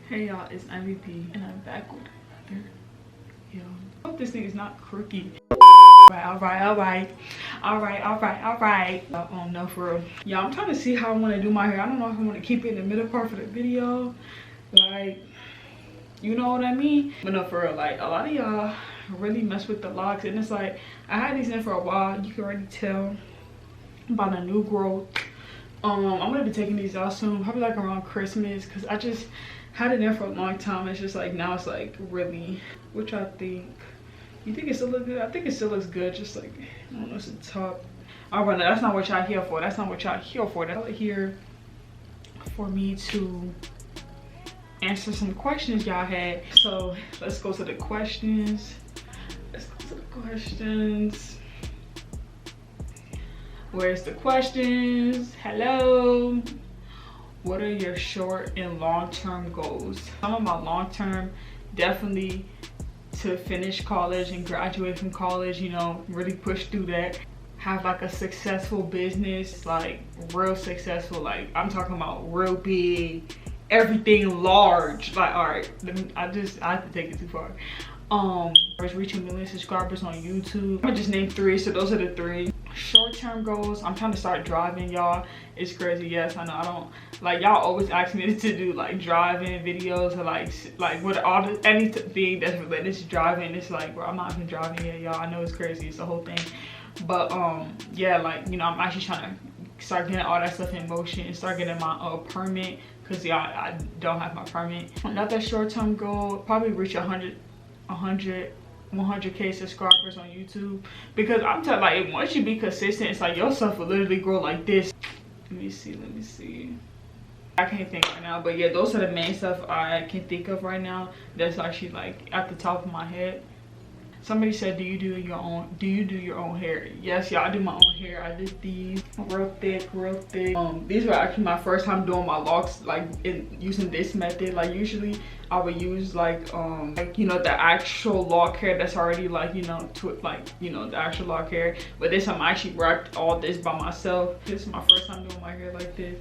Hey y'all, it's MVP and I'm back with another video. I hope this thing is not crooked. Alright. No, for real. Yeah, I'm trying to see how I want to do my hair. I don't know if I want to keep it in the middle part of the video. Like, you know what I mean? But no, for real, like, a lot of y'all really mess with the locks. And it's like, I had these in for a while. You can already tell about a new growth. I'm going to be taking these out soon. Probably like around Christmas. Because I just had it in for a long time. It's just like, now it's like really, which I think. You think it still looks good? I think it still looks good. Just like, I don't know, it's the top. Alright, no, that's not what y'all here for. That's not what y'all here for. That's here for me to answer some questions y'all had. So let's go to the questions. Where's the questions? Hello. What are your short and long-term goals? Some of my long-term, definitely to finish college and graduate from college, you know, really push through that. Have like a successful business, like real successful, like I'm talking about real big, everything large. Like, all right, I have to take it too far. I was reaching 1 million subscribers on YouTube. I'm gonna just name 3, so those are the 3. Short-term goals, I'm trying to start driving, y'all. It's crazy. Yes, I know. I don't like, y'all always ask me to do like driving videos or like what all the anything that's related to driving. It's like, bro, I'm not even driving yet, y'all. I know it's crazy. It's the whole thing. But yeah, like, you know, I'm actually trying to start getting all that stuff in motion and start getting my permit, because yeah, I don't have my permit. Another short-term goal, probably reach 100K subscribers on YouTube, because I'm telling, like, once you be consistent, it's like your stuff will literally grow like this. Let me see. I can't think right now, but yeah, those are the main stuff I can think of right now that's actually like at the top of my head. Somebody said, do you do your own hair? Yes, y'all, I do my own hair. I did these real thick. These were actually my first time doing my locks, like using this method. Like, usually I would use like you know, the actual lock hair that's already like, you know, the actual lock hair. But this time I actually wrapped all this by myself. This is my first time doing my hair like this,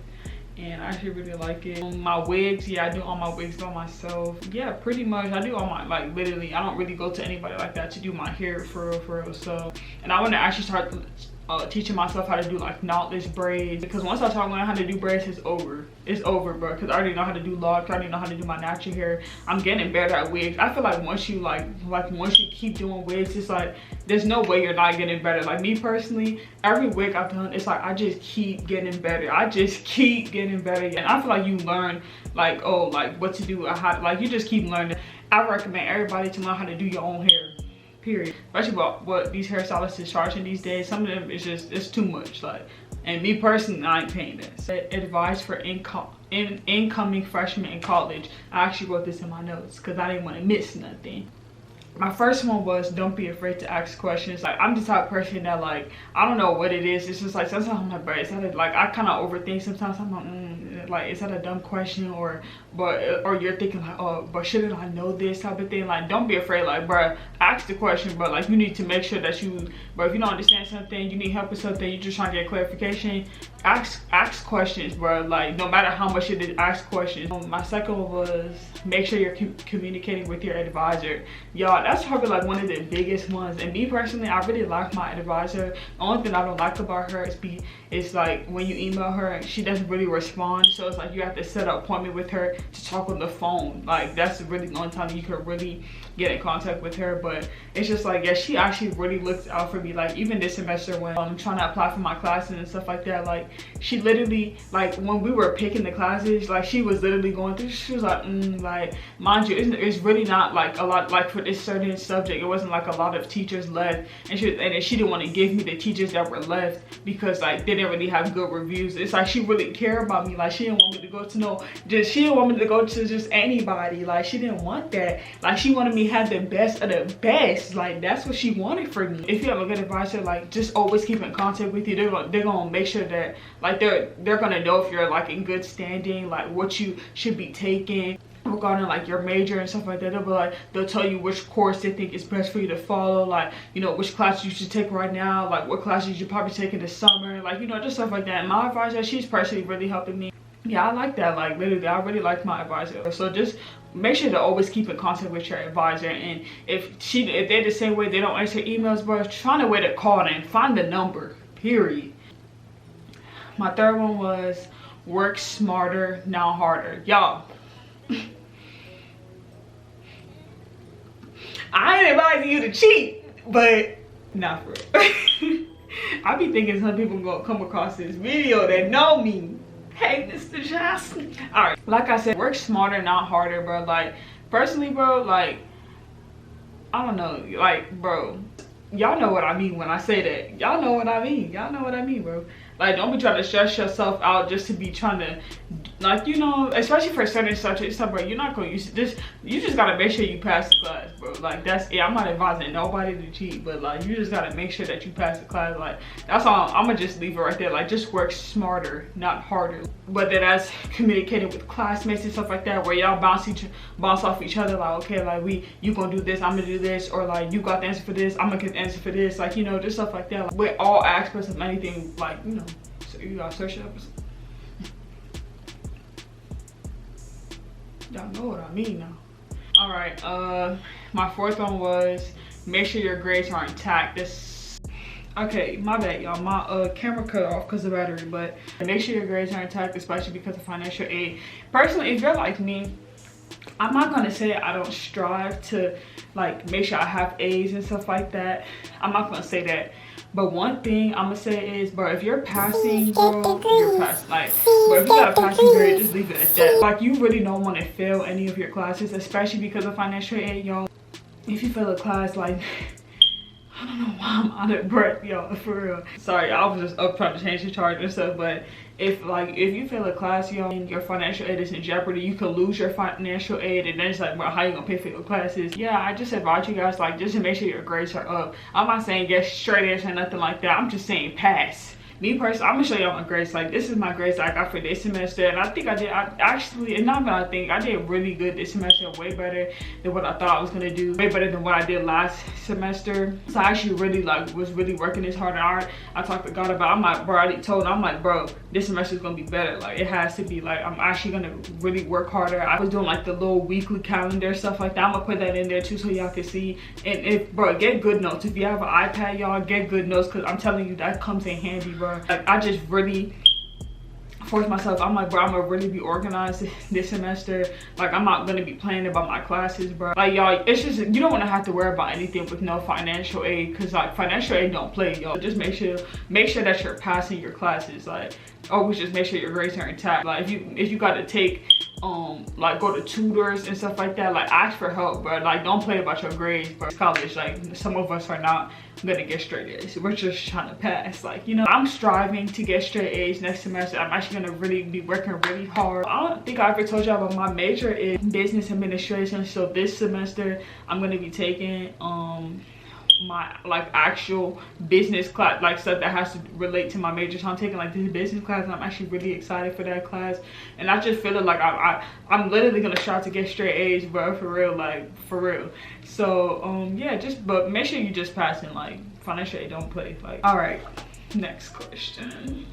and I actually really like it. My wigs, yeah, I do all my wigs by myself. Yeah, pretty much I do all my, like, literally I don't really go to anybody like that to do my hair for real. So, and I want to actually start teaching myself how to do like knotless braids, because once I start learning how to do braids, it's over, bro, because I already know how to do locks. I already know how to do my natural hair. I'm getting better at wigs. I feel like once you once you keep doing wigs, it's like there's no way you're not getting better. Like, me personally, every wig I've done, it's like I just keep getting better. And I feel like you learn like, oh, like what to do, how, like, you just keep learning. I recommend everybody to learn how to do your own hair, period. Especially about what these hairstylists is charging these days. Some of them, it's too much. Like, and me personally, I ain't paying this. Advice for incoming freshmen in college. I actually wrote this in my notes because I didn't want to miss nothing. My first one was, don't be afraid to ask questions. Like, I'm the type of person that, like, I don't know what it is. It's just like, sometimes I'm like, bro, is that a, like, I kind of overthink sometimes. I'm like, is that a dumb question? Or you're thinking like, oh, but shouldn't I know this type of thing? Like, don't be afraid. Like, bro, ask the question, but like, you need to make sure that but if you don't understand something, you need help with something, you're just trying to get clarification, ask questions, bro. Like, no matter how much it is, ask questions. My second one was, make sure you're communicating with your advisor. Y'all, that's probably like one of the biggest ones. And me personally, I really like my advisor. The only thing I don't like about her is like when you email her, she doesn't really respond. So it's like you have to set an appointment with her to talk on the phone. Like, that's really the only time you can really get in contact with her. But it's just like, yeah, she actually really looks out for me. Like, even this semester when I'm trying to apply for my classes and stuff like that, like, she literally, like, when we were picking the classes, like, she was literally going through, she was like, like, mind you, it's really not like a lot, like, for this certain subject, it wasn't like a lot of teachers left, and she didn't want to give me the teachers that were left because, like, they didn't really have good reviews. It's like she really cared about me. Like, she didn't want me to go to she didn't want me to go to just anybody. Like, she didn't want that. Like, she wanted me to have the best of the best. Like, that's what she wanted for me. If you have a good advisor, like, just always keep in contact with you. They're gonna make sure that, like, they're gonna know if you're like in good standing, like what you should be taking regarding like your major and stuff like that. They'll tell you which course they think is best for you to follow, like, you know, which class you should take right now, like what classes you should probably take in the summer, like, you know, just stuff like that. And my advisor, she's personally really helping me. Yeah, I like that. Like literally, I really like my advisor. So just make sure to always keep in contact with your advisor. And if they're the same way, they don't answer emails, bro, find a way to call them. Find the number. Period. My third one was work smarter, not harder. Y'all, I ain't advising you to cheat, but not for real. I be thinking some people gonna come across this video that know me. Hey, Mr. Johnson. All right, like I said, work smarter, not harder, bro. Like, personally, bro, like, I don't know, like, bro, y'all know what I mean when I say that. Y'all know what I mean. Y'all know what I mean, bro. Like, don't be trying to stress yourself out just to be trying to, like, you know, especially for certain subjects, stuff, bro, you're not going to use this. You just got to make sure you pass the class, bro. Like, that's it. I'm not advising nobody to cheat, but, like, you just got to make sure that you pass the class. Like, that's all. I'm going to just leave it right there. Like, just work smarter, not harder. Whether that's communicating with classmates and stuff like that, where y'all bounce off each other, like, okay, like, you going to do this, I'm going to do this, or, like, you got the answer for this, I'm going to get the answer for this. Like, you know, just stuff like that. Like, with all aspects of anything, like, you know. So you gotta search it up. Y'all know what I mean now. All right, my fourth one was make sure your grades are intact. This, okay, my bad, y'all. My camera cut off because of battery, but make sure your grades are intact, especially because of financial aid. Personally, if you're like me, I'm not gonna say I don't strive to like make sure I have A's and stuff like that. I'm not gonna say that. But one thing I'm gonna say is, bro, if you're passing, bro, you're passing. Like, but if you got a passing grade, just leave it at that. Like, you really don't want to fail any of your classes, especially because of financial aid, y'all. If you fail a class, like, I don't know why I'm out of breath, y'all, for real. Sorry, I was just up trying to change the charge and stuff, but if you fail a class, y'all, and your financial aid is in jeopardy, you could lose your financial aid, and then it's like, well, how you gonna pay for your classes? Yeah, I just advise you guys, like, just to make sure your grades are up. I'm not saying get straight A's or nothing like that. I'm just saying pass. Me personally, I'm gonna show y'all my grades. Like, this is my grades I got for this semester, and I think I actually, and not that I think, I did really good this semester, way better than what I thought I was gonna do, way better than what I did last semester. So I actually really, like, was really working this hard, and I talked to God about, I'm like, bro, I already told him, I'm like, bro, this semester is gonna be better. Like, it has to be. Like, I'm actually gonna really work harder. I was doing, like, the little weekly calendar, stuff like that. I'm gonna put that in there too so y'all can see. And if, bro, get good notes. If you have an iPad, y'all, get good notes, because I'm telling you, that comes in handy, bro. Like, I just really force myself. I'm like, bro, I'm gonna really be organized this semester. Like, I'm not gonna be playing about my classes, bro. Like, y'all, it's just, you don't want to have to worry about anything with no financial aid, because like financial aid don't play, y'all. Just make sure that you're passing your classes. Like, always just make sure your grades are intact. Like, if you got to take like, go to tutors and stuff like that, like, ask for help, bro. Like, don't play about your grades, bro. College, like, some of us are not gonna get straight A's. We're just trying to pass. Like, you know, I'm striving to get straight A's next semester. I'm actually gonna really be working really hard. I don't think I ever told y'all, but my major is business administration. So this semester I'm gonna be taking my like actual business class, like stuff that has to relate to my major. So I'm taking like this business class, and I'm actually really excited for that class. And I just feel like I'm literally gonna try to get straight A's, bro, for real, like, for real. So yeah, but make sure you just passing. Like, financial aid don't play. Like, all right, next question.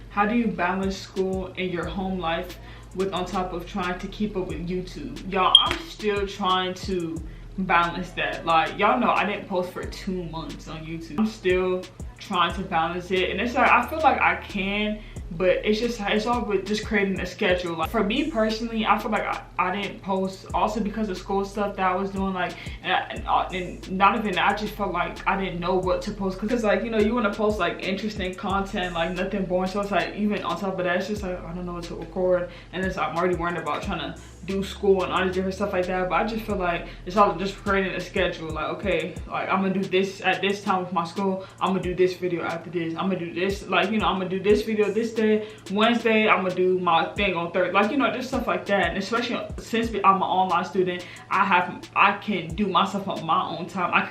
How do you balance school and your home life with on top of trying to keep up with YouTube? Y'all, I'm still trying to balance that. Like, y'all know I didn't post for 2 months on YouTube. I'm still trying to balance it, and it's like, I feel like I can, but it's all with just creating a schedule. Like, for me personally, I feel like I didn't post also because of school stuff that I was doing, like, and not even that, I just felt like I didn't know what to post, because like, you know, you want to post like interesting content, like nothing boring. So it's like, even on top of that, it's just like, I don't know what to record, and it's like, I'm already worried about trying to do school and all this different stuff like that. But I just feel like it's all just creating a schedule. Like, okay, like, I'm gonna do this at this time with my school, I'm gonna do this video after this, I'm gonna do this, like, you know, I'm gonna do this video this day, Wednesday I'm gonna do my thing on Thursday, like, you know, just stuff like that. And especially since I'm an online student, I can do my stuff on my own time. I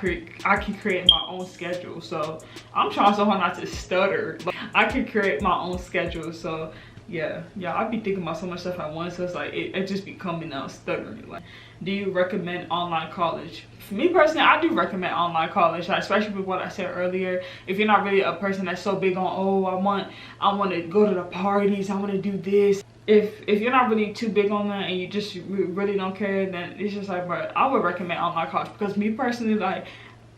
can create my own schedule. So I'm trying so hard not to stutter, but I can create my own schedule. So yeah, I be thinking about so much stuff at once, so it's like it just be coming out stuttering. Like, do you recommend online college? For me personally, I do recommend online college, like, especially with what I said earlier. If you're not really a person that's so big on, oh, I want to go to the parties, I want to do this, if you're not really too big on that and you just really don't care, then it's just like, bro, I would recommend online college. Because me personally, like,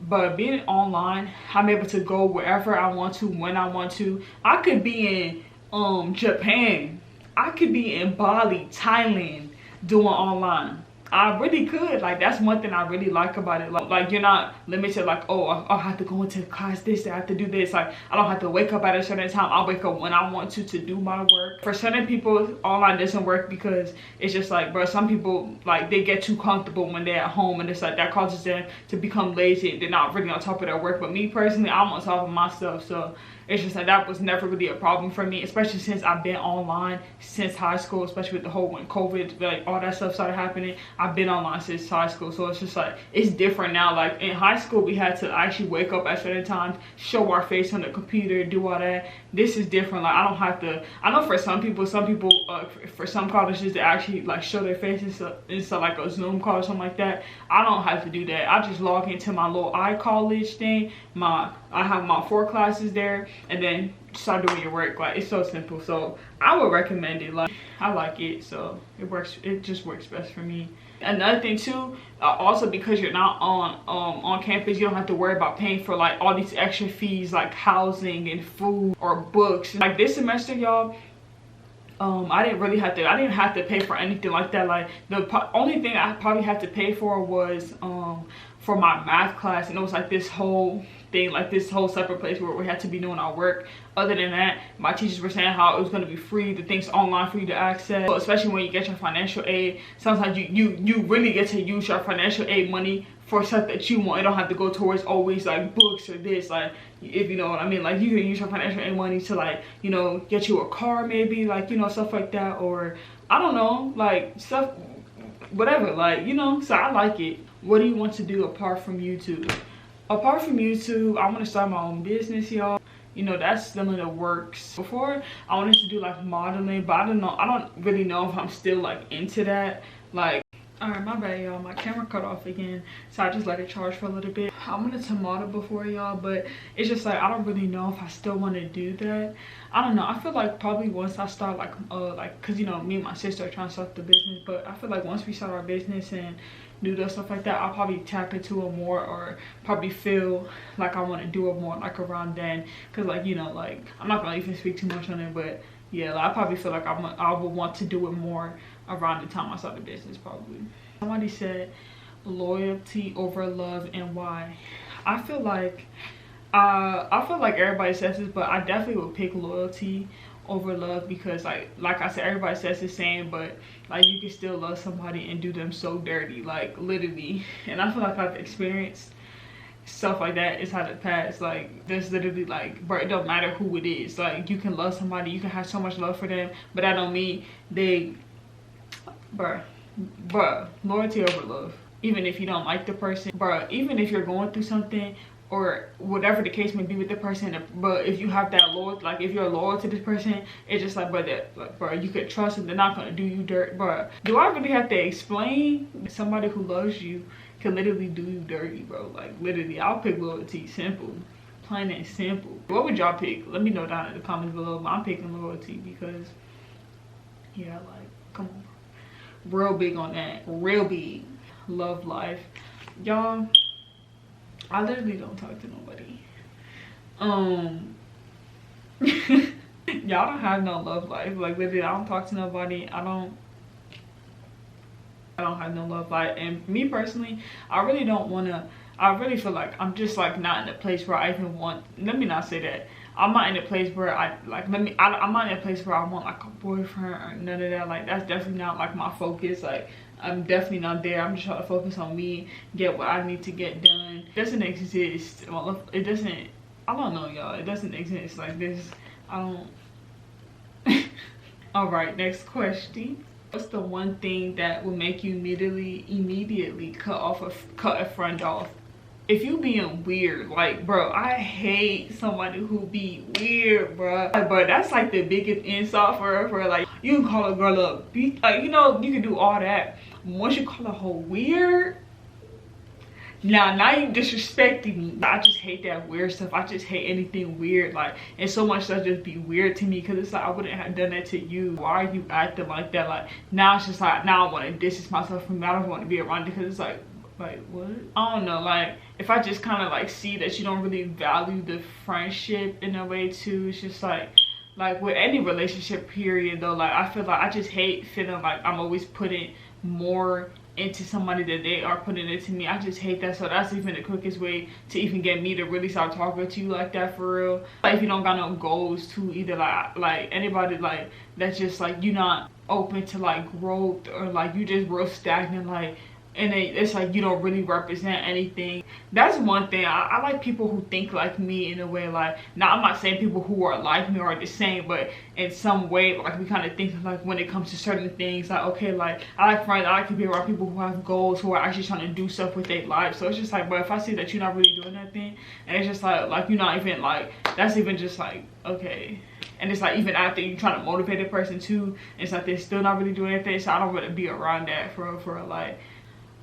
but being online, I'm able to go wherever I want to, when I want to. I could be in Japan, I could be in Bali, Thailand, doing online. I really could. Like, that's one thing I really like about it. Like you're not limited, like, oh, I have to go into class this, I have to do this. Like, I don't have to wake up at a certain time. I'll wake up when I want to do my work. For certain people, online doesn't work because it's just like, bro, some people, like, they get too comfortable when they're at home, and it's like that causes them to become lazy. They're not really on top of their work. But me personally, I'm on top of my stuff, so it's just like that was never really a problem for me, especially since I've been online since high school, especially with the whole when COVID, like all that stuff started happening. I've been online since high school, so it's just like, it's different now. Like in high school, we had to actually wake up at certain times, show our face on the computer, do all that. This is different. Like, I don't have to. I know for some people, for some colleges, they actually like show their faces inside like a Zoom call or something like that. I don't have to do that. I just log into my little iCollege thing. I have my 4 classes there, and then start doing your work. Like, it's so simple. So I would recommend it. Like, I like it, so it just works best for me. Another thing too, also because you're not on campus, you don't have to worry about paying for like all these extra fees like housing and food or books. Like this semester, y'all, I didn't have to pay for anything like that. Like the only thing I probably had to pay for was for my math class, and it was like this whole thing, like this whole separate place where we had to be doing our work. Other than that, my teachers were saying how it was going to be free, the things online for you to access. So especially when you get your financial aid, sometimes you really get to use your financial aid money for stuff that you want. It don't have to go towards always like books or this, like, if you know what I mean. Like, you can use your financial aid money to, like, you know, get you a car maybe, like, you know, stuff like that, or I don't know, like stuff, whatever, like, you know. So I like it. What do you want to do apart from YouTube? Apart from YouTube, I want to start my own business, y'all. You know, that's still in the works. Before, I wanted to do like modeling, but I don't really know if I'm still like into that. Like, all right, my bad, y'all, my camera cut off again, so I just let it charge for a little bit. I wanted to model before, y'all, but it's just like, I don't really know if I still want to do that. I don't know. I feel like probably once I start like because, you know, me and my sister are trying to start the business, but I feel like once we start our business and do those stuff like that, I'll probably tap into it more, or probably feel like I want to do it more like around then. Because, like, you know, like, I'm not gonna even speak too much on it, but yeah, like, I probably feel like I would want to do it more around the time I start the business, probably. Somebody said loyalty over love, and why? I feel like everybody says this, but I definitely would pick loyalty over love, because like I said, everybody says the same, but like, you can still love somebody and do them so dirty, like, literally. And I feel like I've experienced stuff like that inside the past. Like, there's literally, like, bro, it don't matter who it is. Like, you can love somebody, you can have so much love for them, but that don't mean they, bruh, loyalty over love. Even if you don't like the person, bruh, even if you're going through something or whatever the case may be with the person, but if you have that loyalty, like, if you're loyal to this person, it's just like, bro, you could trust them. They're not gonna do you dirt. Bro, do I really have to explain? Somebody who loves you can literally do you dirty, bro. Like, literally, I'll pick loyalty. Simple, plain and simple. What would y'all pick? Let me know down in the comments below. I'm picking loyalty because, yeah, like, come on, real big on that, real big. Love life, y'all. I literally don't talk to nobody. Y'all don't have no love life. Like, literally, I don't talk to nobody. I don't have no love life. And me personally, I really don't want to. I really feel like I'm just like not in a place where I even want. Let me not say that. I'm not in a place where I'm not in a place where I want like a boyfriend or none of that. Like, that's definitely not like my focus. Like, I'm definitely not there. I'm just trying to focus on me, get what I need to get done. It doesn't exist. Well, it doesn't. I don't know, y'all. It doesn't exist like this. I don't. All right, next question. What's the one thing that will make you immediately cut a friend off? If you being weird, like, bro, I hate somebody who be weird, bro. Like, bro, that's like the biggest insult for like, you can call a girl like, you know, you can do all that. Once you call a hoe weird, now you disrespecting me. I just hate that weird stuff. I just hate anything weird, like, and so much stuff just be weird to me, because it's like, I wouldn't have done that to you. Why are you acting like that? Like, now it's just like, now I want to distance myself from you. I don't want to be around you, because it's like what? I don't know, like, if I just kind of like see that you don't really value the friendship in a way too, it's just like with any relationship period though, like, I feel like I just hate feeling like I'm always putting more into somebody that they are putting into me. I just hate that. So that's even the quickest way to even get me to really start talking to you like that for real. Like, if you don't got no goals to either, like anybody like that's just like you not open to like growth, or like you just real stagnant, like, and it's like you don't really represent anything. That's one thing. I like people who think like me in a way. Like, now I'm not saying people who are like me are the same, but in some way, like, we kind of think like when it comes to certain things, like, okay, like, I like friends, I like to be around people who have goals, who are actually trying to do stuff with their life. So it's just like, but if I see that you're not really doing that thing, and it's just like you're not even like, that's even just like, okay. And it's like, even after you trying to motivate a person too, it's like they're still not really doing anything. So I don't want to be around that for real. Like,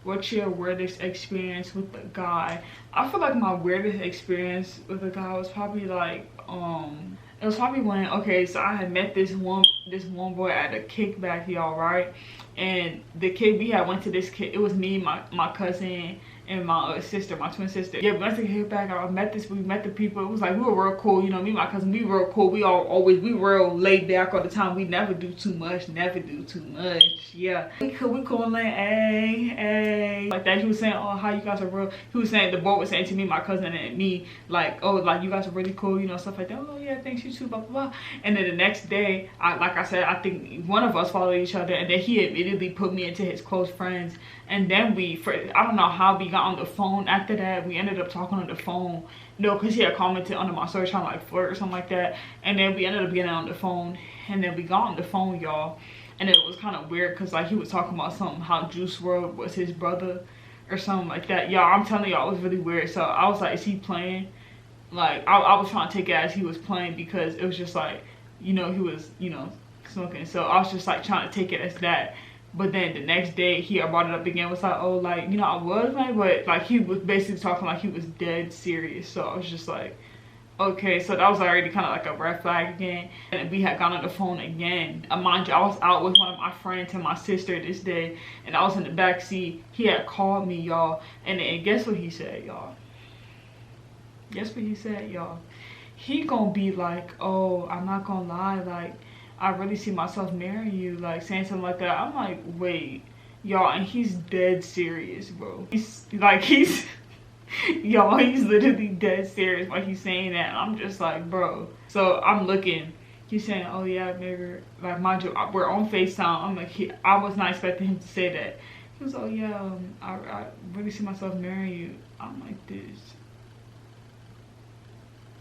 what's your weirdest experience with a guy? I feel like my weirdest experience with a guy was probably like, it was probably when, okay, so I had met this one boy at a kickback, y'all, right? And the kid we had went to this kid, it was me, my cousin, and my sister, my twin sister. Yeah, we went to the kickback. We met the people. It was like, we were real cool, you know, me and my cousin, we real cool. We real laid back all the time. We never do too much, yeah. We cool, like, hey, like that. He was saying, oh, how you guys are real. He was saying, the boy was saying to me, my cousin, and me, like, oh, like, you guys are really cool, you know, stuff like that. Oh yeah, thanks, you too, blah blah blah. And then the next day, like I said, I think one of us followed each other, and then he immediately put me into his close friends. And then I don't know how we got on the phone after that. We ended up talking on the phone, because he had commented under my story trying to like flirt or something like that. And then we ended up getting on the phone, and then we got on the phone, y'all, and it was kind of weird, because like he was talking about something, how Juice WRLD was his brother or something like that. Y'all, I'm telling y'all, it was really weird. So I was like, is he playing? Like, I was trying to take it as he was playing, because it was just like, you know, he was, you know, smoking. So I was just like trying to take it as that. But then the next day, he brought it up again. Was like, oh, like, you know, I was like, but like he was basically talking like he was dead serious. So I was just like, okay. So that was already kind of like a red flag again. And we had gone on the phone again. Mind you, I was out with one of my friends and my sister this day, and I was in the back seat. He had called me, y'all, and guess what he said, y'all? Guess what he said, y'all? He gonna be like, oh, I'm not gonna lie, like, I really see myself marrying you, like, saying something like that. I'm like, wait, y'all, and he's dead serious, bro. Y'all, he's literally dead serious while he's saying that. And I'm just like, bro. So I'm looking, he's saying, oh yeah, maybe, like, mind you, we're on FaceTime. I'm like, I was not expecting him to say that. He was, oh yeah, I really see myself marrying you. I'm like, this.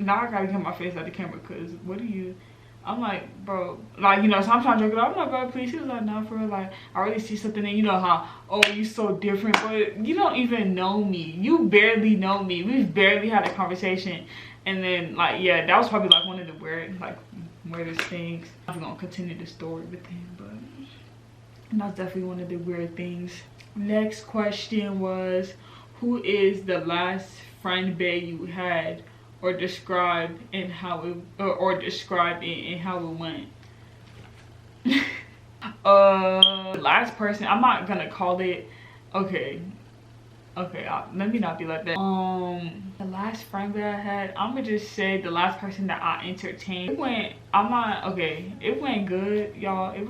Now I gotta get my face out the camera, because what do you... I'm like, bro, like, you know, so I'm trying to joke it out. I'm like, bro, please. He was like, no, for real, like, I really see something in, you know, how, oh, you so different, but you don't even know me. You barely know me. We've barely had a conversation. And then, like, yeah, that was probably, like, one of the weirdest things. I'm gonna continue the story with him, but that's definitely one of the weird things. Next question was, who is the last friend bae you had? Or describe in how it, or describe it and how it went. Last person, I'm not gonna call it, okay, let me not be like that. The last friend that I had, I'm gonna just say the last person that I entertained. It went, it went good, y'all. It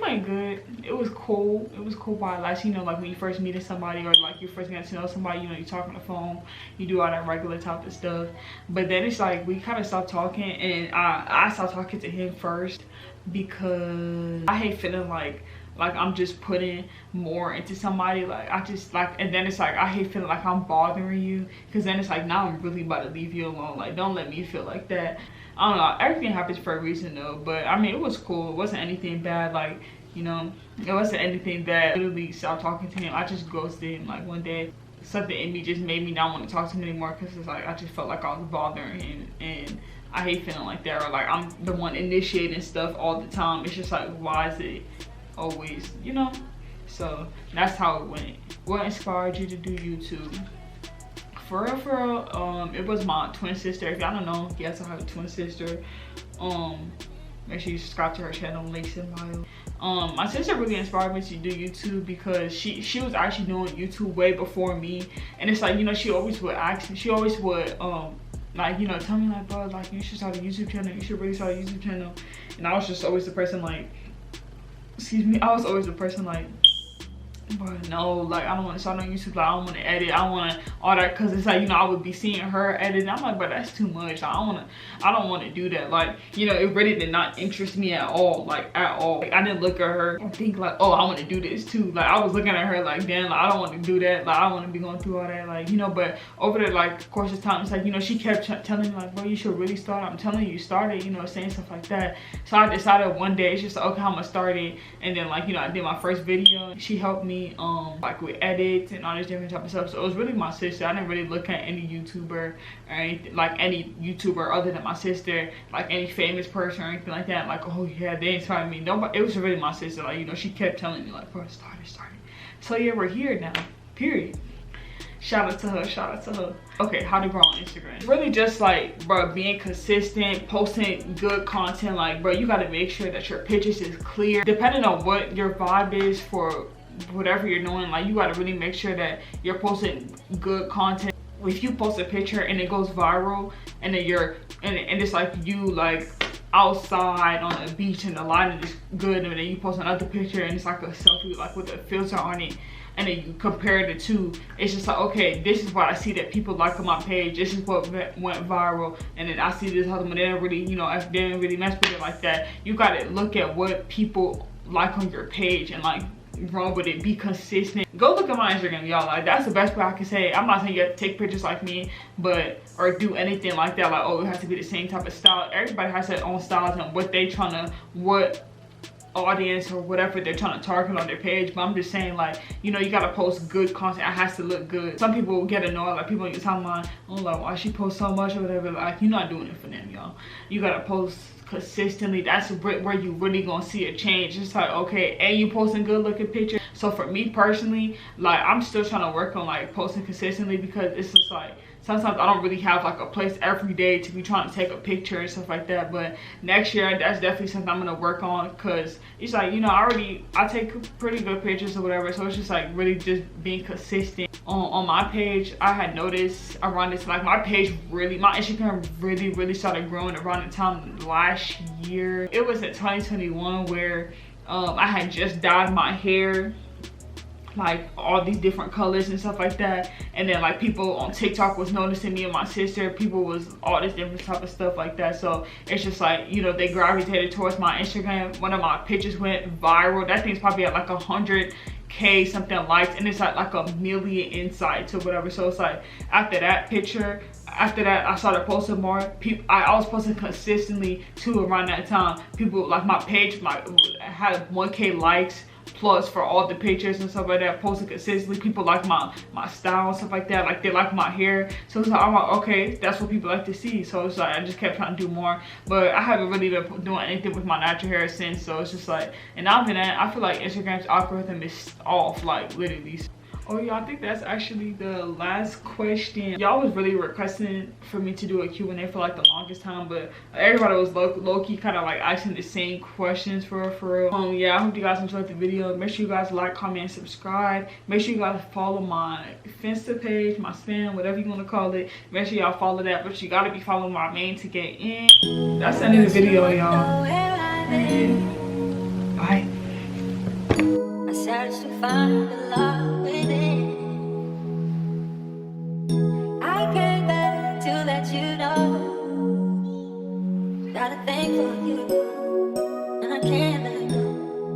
went good. It was cool. It was cool by like, you know, like when you first meeting somebody, or like you first get to know somebody, you know, you talk on the phone, you do all that regular type of stuff. But then it's like, we kind of stopped talking, and I stopped talking to him first, because I hate feeling like I'm just putting more into somebody. Like, I just like, and then it's like, I hate feeling like I'm bothering you, because then it's like, now I'm really about to leave you alone. Like, don't let me feel like that. I don't know, everything happens for a reason though. But I mean, it was cool. It wasn't anything bad, like, you know, it wasn't anything bad. I literally stopped talking to him. I just ghosted him. Like, one day something in me just made me not want to talk to him anymore, because it's like, I just felt like I was bothering him, and I hate feeling like that, or like I'm the one initiating stuff all the time. It's just like, why is it always, you know? So that's how it went. What inspired you to do YouTube? for real, it was my twin sister. If y'all don't know, yes, I have a twin sister. Make sure you subscribe to her channel, links in bio. My sister really inspired me to do YouTube because she was actually doing YouTube way before me. And it's like, you know, she always would ask me, she always would like, you know, tell me like, bro, like, you should start a YouTube channel, you should really start a YouTube channel. And I was just always the person like, excuse me, I was always the person like, but no, like, I don't want to start on YouTube, like, I don't want to edit, I don't want to all that, because it's like, you know, I would be seeing her edit, and I'm like, but that's too much. Like, I don't want to do that. Like, you know, it really did not interest me at all, like, at all. Like, I didn't look at her and think like, oh, I want to do this too. Like, I was looking at her like, damn, like, I don't want to do that, like, I don't want to be going through all that, like, you know. But over the like course of time, it's like, you know, she kept telling me like, bro, you should really start. I'm telling you, start it, you know, saying stuff like that. So I decided one day, it's just like, okay, I'm gonna start it. And then, like, you know, I did my first video. She helped me like with edits and all this different type of stuff. So it was really my sister. I didn't really look at any YouTuber or anything, like any YouTuber other than my sister, like any famous person or anything like that. Like, oh yeah, they inspired me. Nobody. It was really my sister. Like, you know, she kept telling me like, bro, start it. So yeah, we're here now, period. Shout out to her, shout out to her. Okay, how to grow on Instagram. Really just like, bro, being consistent, posting good content. Like, bro, you gotta make sure that your pictures is clear. Depending on what your vibe is for whatever you're doing, like, you gotta really make sure that you're posting good content. If you post a picture and it goes viral, and then and it's like you like outside on a beach and the lighting is good, and then you post another picture and it's like a selfie like with a filter on it, and then you compare the two, it's just like, okay, this is what I see that people like on my page, this is what went viral, and then I see this other one, they didn't really, you know, if they didn't really mess with it like that. You gotta look at what people like on your page and like run with it, be consistent. Go look at my Instagram, y'all. Like, that's the best way I can say. I'm not saying you have to take pictures like me, but or do anything like that, like, oh, it has to be the same type of style. Everybody has their own styles and what they trying to, what audience or whatever they're trying to target on their page. But I'm just saying, like, you know, you gotta post good content. It has to look good. Some people get annoyed, like people on your timeline, oh, like, why she post so much or whatever. Like, you're not doing it for them, y'all. You gotta post consistently. That's where you really gonna see a change. It's like, okay, and you posting good looking pictures. So for me personally, like, I'm still trying to work on like posting consistently, because it's just like, sometimes I don't really have like a place every day to be trying to take a picture and stuff like that. But next year, that's definitely something I'm gonna work on, because it's like, you know, I take pretty good pictures or whatever. So it's just like really just being consistent. On my page, I had noticed around this, like, my Instagram really started growing around the time last year. It was in 2021 where I had just dyed my hair like all these different colors and stuff like that, and then like people on TikTok was noticing me and my sister, people was all this different type of stuff like that. So it's just like, you know, they gravitated towards my Instagram. One of my pictures went viral. That thing's probably at like 100K something likes, and it's like a million insights or whatever. So it's like, after that picture, after that I started posting more. I was posting consistently too around that time. People like my page had 1K likes plus for all the pictures and stuff like that, posting consistently. People like my style and stuff like that, like they like my hair. So it's like, I'm like, okay, that's what people like to see. So it's like, I just kept trying to do more, but I haven't really been doing anything with my natural hair since. So it's just like, and now I feel like Instagram's algorithm is off, like, literally. Oh yeah, I think that's actually the last question. Y'all was really requesting for me to do a Q&A for like the longest time, but everybody was low-key kind of like asking the same questions for real. Yeah, I hope you guys enjoyed the video. Make sure you guys like, comment, and subscribe. Make sure you guys follow my Finsta page, my spam, whatever you want to call it. Make sure y'all follow that, but you gotta be following my main to get in. That's the end of the video, y'all. Bye. I searched to find the love within. I came back to let you know. Got a thing for you, and I can't let